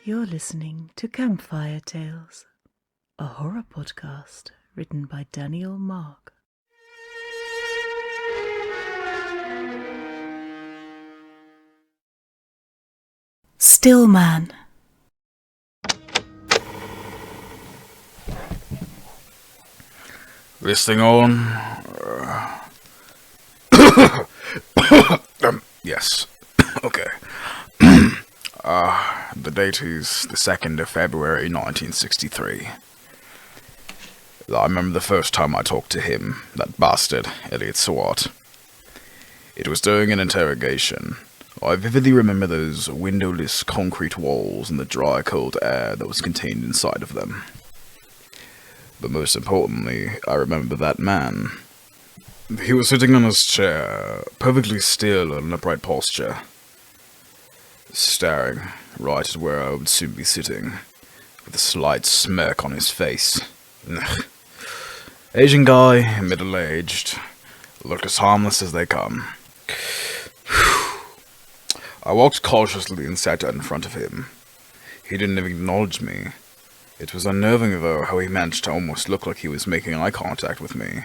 You're listening to Campfire Tales, a horror podcast written by Daniel Marq. Stillman. This thing on? Yes. Okay. The date is the 2nd of February, 1963. I remember the first time I talked to him, that bastard, Elliot Swart. It was during an interrogation. I vividly remember those windowless concrete walls and the dry, cold air that was contained inside of them. But most importantly, I remember that man. He was sitting on his chair, perfectly still in an upright posture, staring right at where I would soon be sitting, with a slight smirk on his face. Asian guy, middle-aged, looked as harmless as they come. I walked cautiously and sat down in front of him. He didn't even acknowledge me. It was unnerving, though, how he managed to almost look like he was making eye contact with me.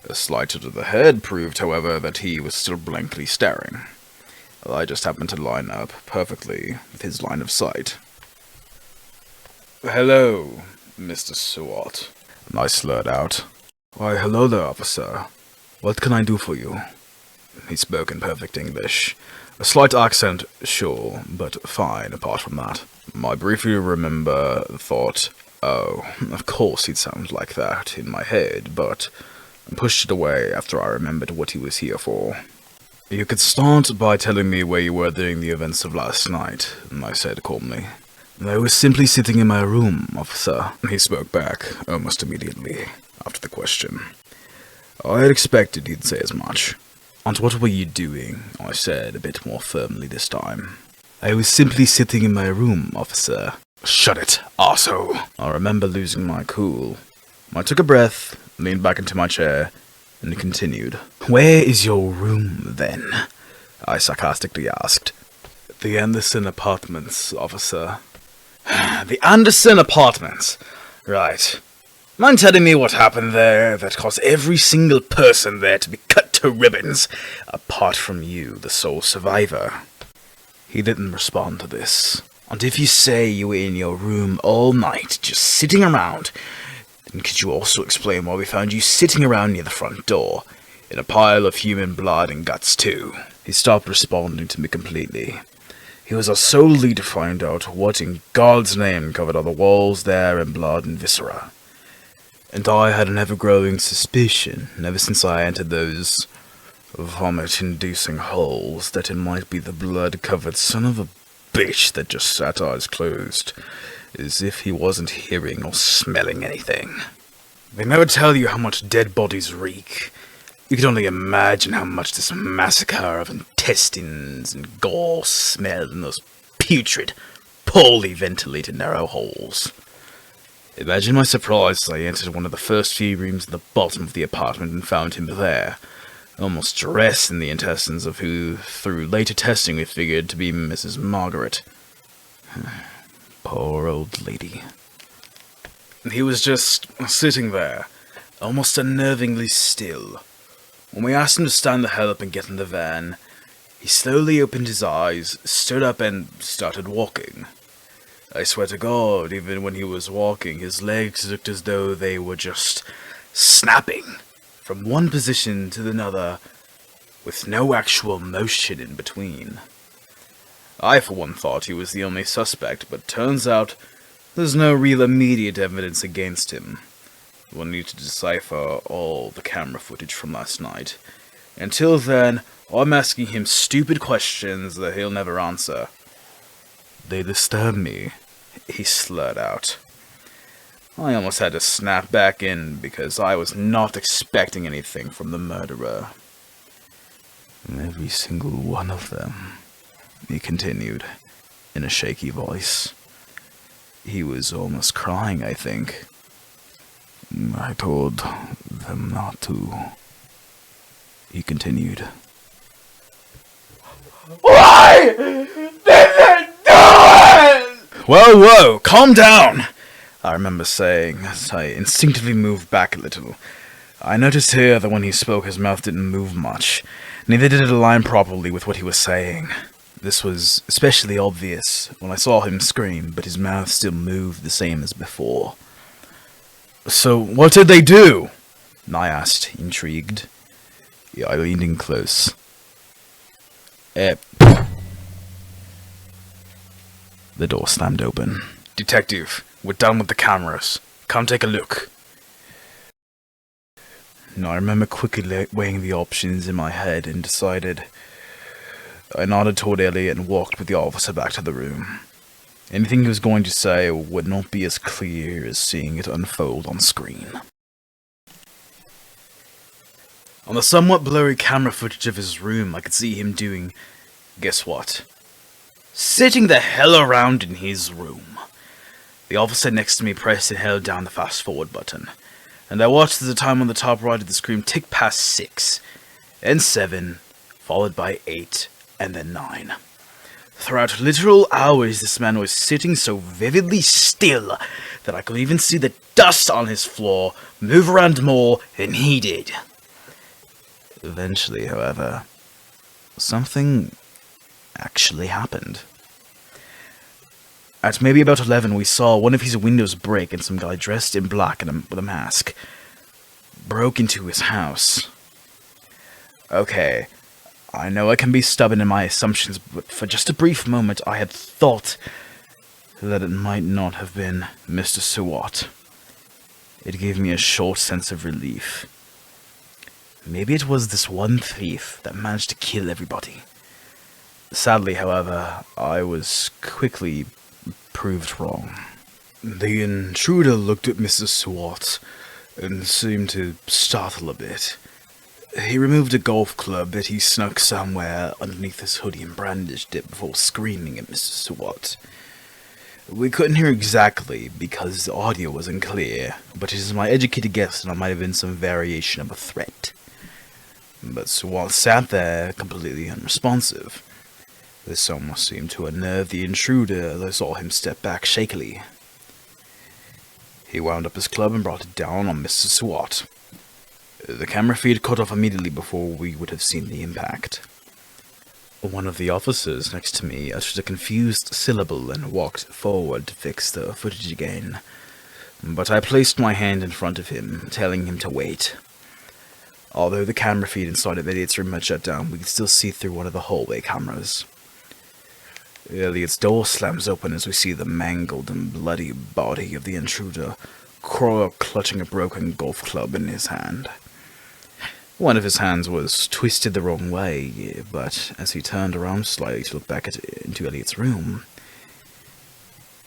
A slight tilt of the head proved, however, that he was still blankly staring. I just happened to line up perfectly with his line of sight. "Hello, Mr. Swart," I slurred out. "Why, hello there, officer. What can I do for you?" He spoke in perfect English. A slight accent, sure, but fine apart from that. I briefly remember the thought, oh, of course he'd sound like that in my head, but I pushed it away after I remembered what he was here for. "You could start by telling me where you were during the events of last night," I said calmly. "I was simply sitting in my room, officer," he spoke back almost immediately after the question. I had expected he'd say as much. "And what were you doing?" I said, a bit more firmly this time. "I was simply sitting in my room, officer." "Shut it, arsehole." I remember losing my cool. I took a breath, leaned back into my chair, and continued. "Where is your room, then?" I sarcastically asked. "The Anderson Apartments, officer." "The Anderson Apartments? Right. Mind telling me what happened there that caused every single person there to be cut to ribbons, apart from you, the sole survivor?" He didn't respond to this. "And if you say you were in your room all night, just sitting around, then could you also explain why we found you sitting around near the front door, in a pile of human blood and guts too?" He stopped responding to me completely. He was our sole lead to find out what in God's name covered all the walls there in blood and viscera. And I had an ever-growing suspicion, ever since I entered those vomit-inducing holes, that it might be the blood-covered son of a bitch that just sat eyes closed, as if he wasn't hearing or smelling anything. They never tell you how much dead bodies reek. You can only imagine how much this massacre of intestines and gore smelled in those putrid, poorly ventilated narrow holes. Imagine my surprise as I entered one of the first few rooms at the bottom of the apartment and found him there, almost dressed in the intestines of who, through later testing, we figured to be Mrs. Margaret. Poor old lady. He was just sitting there, almost unnervingly still. When we asked him to stand the hell up and get in the van, he slowly opened his eyes, stood up, and started walking. I swear to God, even when he was walking, his legs looked as though they were just snapping from one position to another, with no actual motion in between. I, for one, thought he was the only suspect, but turns out there's no real immediate evidence against him. We'll need to decipher all the camera footage from last night. Until then, I'm asking him stupid questions that he'll never answer. "They disturb me," he slurred out. I almost had to snap back in because I was not expecting anything from the murderer. "Every single one of them," he continued, in a shaky voice. He was almost crying, I think. "I told them not to," he continued. "Why did they do it?" Whoa, whoa, calm down! I remember saying, as I instinctively moved back a little. I noticed here that when he spoke, his mouth didn't move much. Neither did it align properly with what he was saying. This was especially obvious when I saw him scream, but his mouth still moved the same as before. So, what did they do? I asked, intrigued. Yeah, I leaned in close. The door slammed open. Detective, we're done with the cameras. Come take a look. I remember quickly weighing the options in my head and decided. I nodded toward Elliot and walked with the officer back to the room. Anything he was going to say would not be as clear as seeing it unfold on screen. On the somewhat blurry camera footage of his room, I could see him doing, guess what? Sitting the hell around in his room. The officer next to me pressed and held down the fast forward button, and I watched as the time on the top right of the screen ticked past 6, then 7, followed by 8, and then 9. Throughout literal hours, this man was sitting so vividly still that I could even see the dust on his floor move around more than he did. Eventually, however, something actually happened. At maybe about 11, we saw one of his windows break and some guy dressed in black and with a mask broke into his house. Okay, I know I can be stubborn in my assumptions, but for just a brief moment I had thought that it might not have been Mr. Suwat. It gave me a short sense of relief. Maybe it was this one thief that managed to kill everybody. Sadly, however, I was quickly proved wrong. The intruder looked at Mr. Suwat and seemed to startle a bit. He removed a golf club that he snuck somewhere underneath his hoodie and brandished it before screaming at Mr. Suwat. We couldn't hear exactly because the audio wasn't clear, but it is my educated guess that it might have been some variation of a threat. But Suwat sat there completely unresponsive. This almost seemed to unnerve the intruder as I saw him step back shakily. He wound up his club and brought it down on Mr. Suwat. The camera feed cut off immediately before we would have seen the impact. One of the officers next to me uttered a confused syllable and walked forward to fix the footage again, but I placed my hand in front of him, telling him to wait. Although the camera feed inside of Elliot's room had shut down, we could still see through one of the hallway cameras. Elliot's door slams open as we see the mangled and bloody body of the intruder crawl up clutching a broken golf club in his hand. One of his hands was twisted the wrong way, but as he turned around slightly to look back into Elliot's room,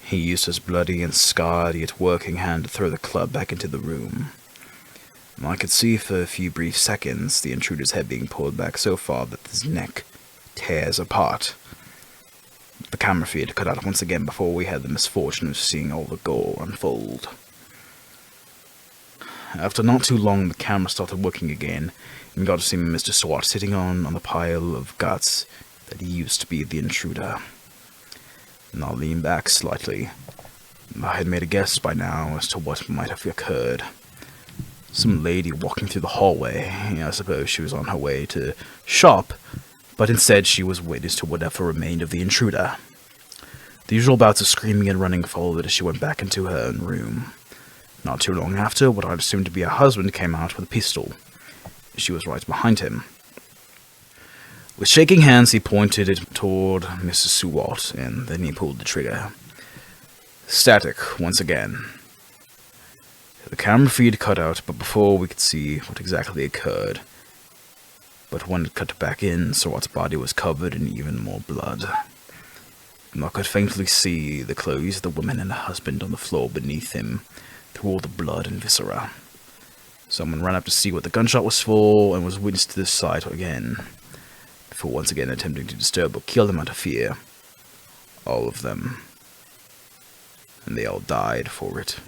he used his bloody and scarred yet working hand to throw the club back into the room. I could see for a few brief seconds the intruder's head being pulled back so far that his neck tears apart. The camera feed cut out once again before we had the misfortune of seeing all the gore unfold. After not too long, the camera started working again, and got to see Mr. Suwat sitting on the pile of guts that used to be the intruder. And I leaned back slightly. I had made a guess by now as to what might have occurred. Some lady walking through the hallway. I suppose she was on her way to shop, but instead she was witness to whatever remained of the intruder. The usual bouts of screaming and running followed as she went back into her own room. Not too long after, what I'd assumed to be her husband came out with a pistol. She was right behind him. With shaking hands, he pointed it toward Mrs. Suwat, and then he pulled the trigger. Static, once again. The camera feed cut out, but before we could see what exactly occurred. But when it cut back in, Suwat's body was covered in even more blood. I could faintly see the clothes of the woman and the husband on the floor beneath him, through all the blood and viscera. Someone ran up to see what the gunshot was for, and was witness to this sight again, before once again attempting to disturb or kill them out of fear. All of them. And they all died for it.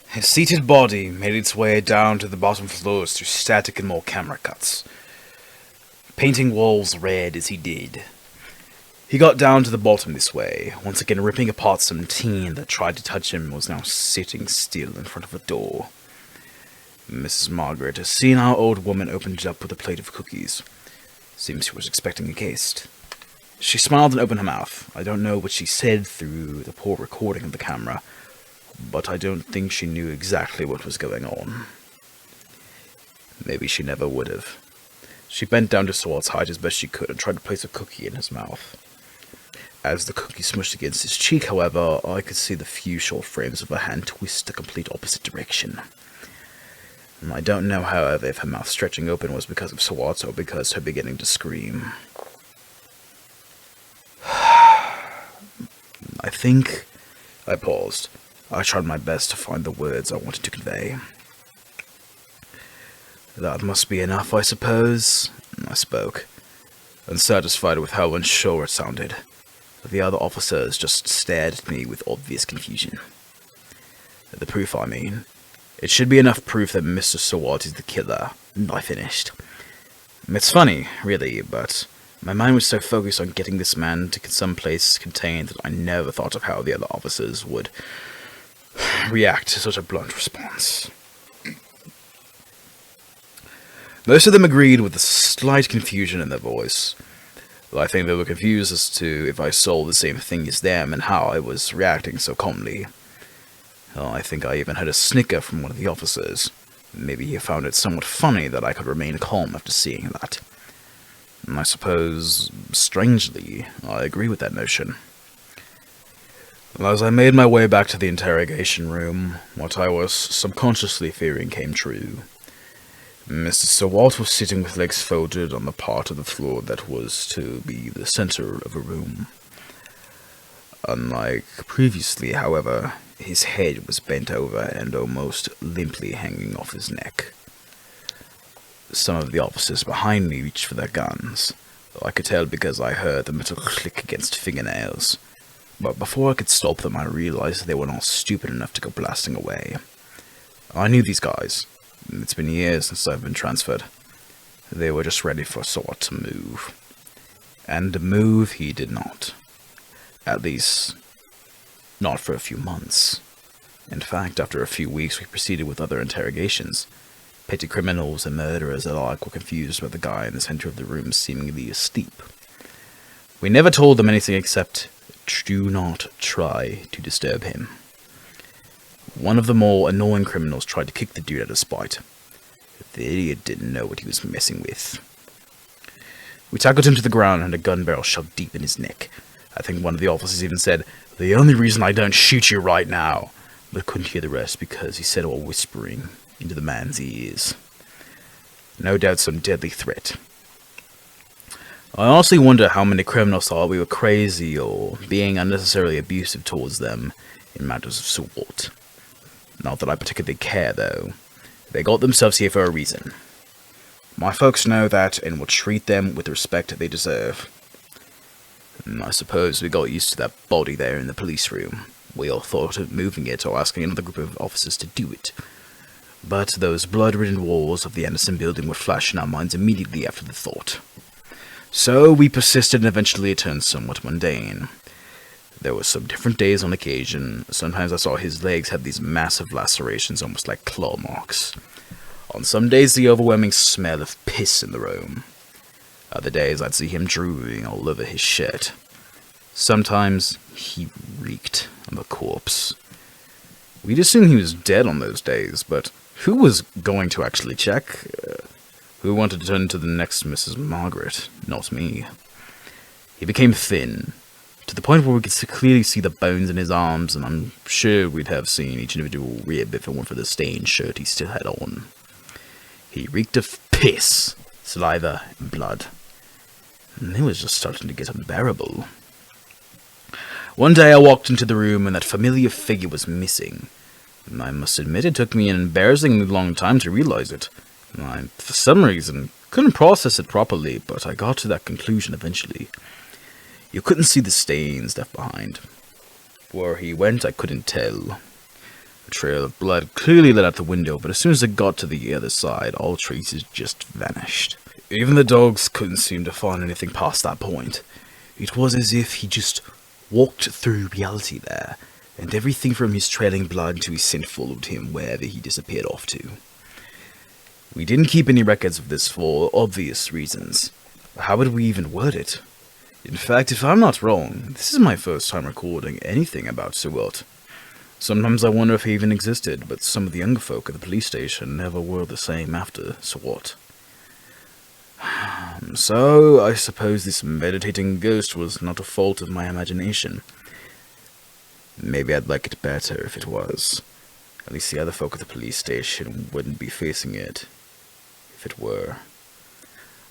His seated body made its way down to the bottom floors through static and more camera cuts, painting walls red as he did. He got down to the bottom this way, once again ripping apart some teen that tried to touch him and was now sitting still in front of a door. Mrs. Margaret, seeing our old woman, opened it up with a plate of cookies. Seems she was expecting a guest. She smiled and opened her mouth. I don't know what she said through the poor recording of the camera, but I don't think she knew exactly what was going on. Maybe she never would have. She bent down to Seward's height as best she could and tried to place a cookie in his mouth. As the cookie smushed against his cheek, however, I could see the few short frames of her hand twist the complete opposite direction. I don't know, however, if her mouth stretching open was because of Seward's or because her beginning to scream. I paused. I tried my best to find the words I wanted to convey. That must be enough, I suppose, I spoke, unsatisfied with how unsure it sounded. The other officers just stared at me with obvious confusion. The proof, I mean. It should be enough proof that Mr. Seward is the killer, I finished. It's funny, really, but my mind was so focused on getting this man to some place contained that I never thought of how the other officers would react to such a blunt response. Most of them agreed with a slight confusion in their voice. I think they were confused as to if I saw the same thing as them and how I was reacting so calmly. I think I even heard a snicker from one of the officers. Maybe he found it somewhat funny that I could remain calm after seeing that. And I suppose, strangely, I agree with that notion. As I made my way back to the interrogation room, what I was subconsciously fearing came true. Mr. Seward was sitting with legs folded on the part of the floor that was to be the center of a room. Unlike previously, however, his head was bent over and almost limply hanging off his neck. Some of the officers behind me reached for their guns, though I could tell because I heard the metal click against fingernails. But before I could stop them, I realized they were not stupid enough to go blasting away. I knew these guys. It's been years since I've been transferred. They were just ready for Seward to move. And move he did not. At least, not for a few months. In fact, after a few weeks, we proceeded with other interrogations. Petty criminals and murderers alike were confused by the guy in the center of the room seemingly asleep. We never told them anything except, do not try to disturb him. One of the more annoying criminals tried to kick the dude out of spite. The idiot didn't know what he was messing with. We tackled him to the ground and a gun barrel shoved deep in his neck. I think one of the officers even said, "The only reason I don't shoot you right now," but couldn't hear the rest because he said it while whispering into the man's ears. No doubt some deadly threat. I honestly wonder how many criminals thought we were crazy or being unnecessarily abusive towards them in matters of sort. Not that I particularly care, though. They got themselves here for a reason. My folks know that and will treat them with the respect they deserve. I suppose we got used to that body there in the police room. We all thought of moving it or asking another group of officers to do it. But those blood-ridden walls of the Anderson building would flash in our minds immediately after the thought. So we persisted and eventually it turned somewhat mundane. There were some different days on occasion. Sometimes I saw his legs had these massive lacerations, almost like claw marks. On some days, the overwhelming smell of piss in the room. Other days, I'd see him drooling all over his shirt. Sometimes, he reeked of a corpse. We'd assume he was dead on those days, but who was going to actually check? Who wanted to turn into the next Mrs. Margaret? Not me. He became thin, to the point where we could clearly see the bones in his arms, and I'm sure we'd have seen each individual rib if it weren't for the stained shirt he still had on. He reeked of piss, saliva, and blood. And it was just starting to get unbearable. One day I walked into the room and that familiar figure was missing. I must admit it took me an embarrassingly long time to realize it. I, for some reason, couldn't process it properly, but I got to that conclusion eventually. You couldn't see the stains left behind. Where he went, I couldn't tell. A trail of blood clearly led out the window, but as soon as it got to the other side, all traces just vanished. Even the dogs couldn't seem to find anything past that point. It was as if he just walked through reality there, and everything from his trailing blood to his scent followed him wherever he disappeared off to. We didn't keep any records of this for obvious reasons. How would we even word it? In fact, if I'm not wrong, this is my first time recording anything about Seward. Sometimes I wonder if he even existed, but some of the younger folk at the police station never were the same after Seward. So, I suppose this meditating ghost was not a fault of my imagination. Maybe I'd like it better if it was. At least the other folk at the police station wouldn't be facing it, if it were.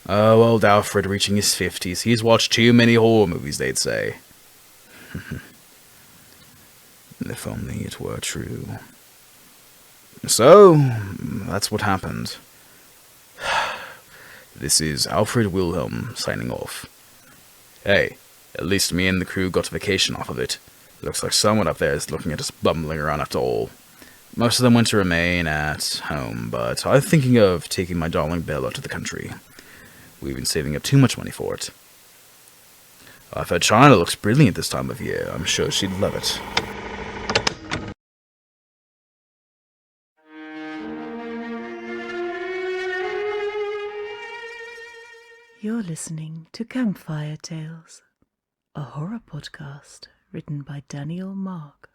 Oh, old Alfred reaching his 50s. He's watched too many horror movies, they'd say. If only it were true. So, that's what happened. This is Alfred Wilhelm signing off. Hey, at least me and the crew got a vacation off of it. Looks like someone up there is looking at us bumbling around after all. Most of them went to remain at home, but I'm thinking of taking my darling Bella to the country. We've been saving up too much money for it. I've heard China looks brilliant this time of year. I'm sure she'd love it. You're listening to Campfire Tales, a horror podcast written by Daniel Marq.